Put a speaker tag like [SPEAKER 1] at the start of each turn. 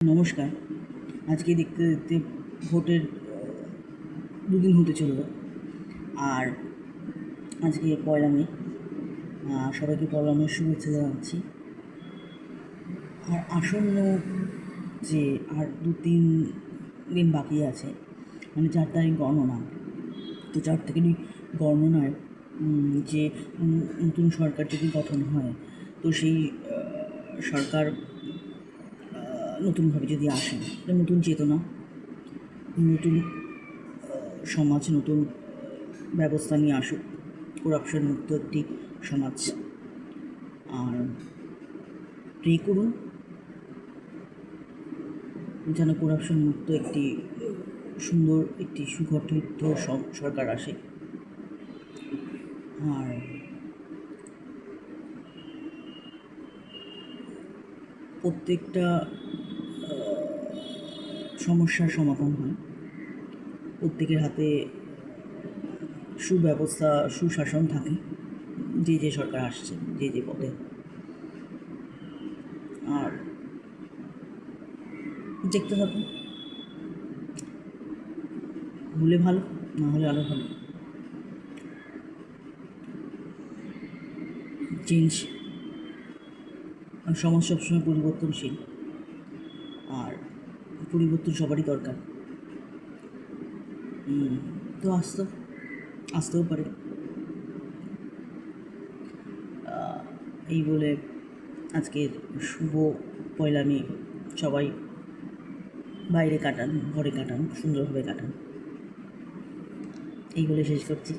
[SPEAKER 1] নমস্কার। আজকে দেখতে দেখতে ভোটের দুদিন হতে চলল, আর আজকে পয়লা মে। সবাইকে পয়লা মের শুভেচ্ছা জানাচ্ছি। আর আসন্ন যে আর 2-3 দিন বাকি আছে, মানে 4 তারিখ গণনা। তো 4 তারিখ গণনায় যে নতুন সরকার যদি গঠন হয়, তো সেই সরকার নতুনভাবে যদি আসেন, নতুন চেতনা, নতুন সমাজ, নতুন ব্যবস্থা নিয়ে আসুক, করাপশন মুক্ত একটি সমাজ। আর প্রে করুন যেন করাপশন মুক্ত একটি সুন্দর একটি সুগঠিত সরকার আসে। আর প্রত্যেকটা সমস্যার সমাধান হয়, প্রত্যেকের হাতে সুব্যবস্থা, সুশাসন থাকে, যে সরকার আসছে, যে পদে। আর দেখতে থাকুন, হলে ভালো, না হলে আরও ভালো। চেঞ্জ, সমাজ সবসময় পরিবর্তনশীল, আর পরিবর্তন সবারই দরকার। তো আসতেও পারে। এই বলে আজকের শুভ পয়লা মে। সবাই বাইরে কাটান, ঘরে কাটান, সুন্দরভাবে কাটান, এই বলে শেষ করছি।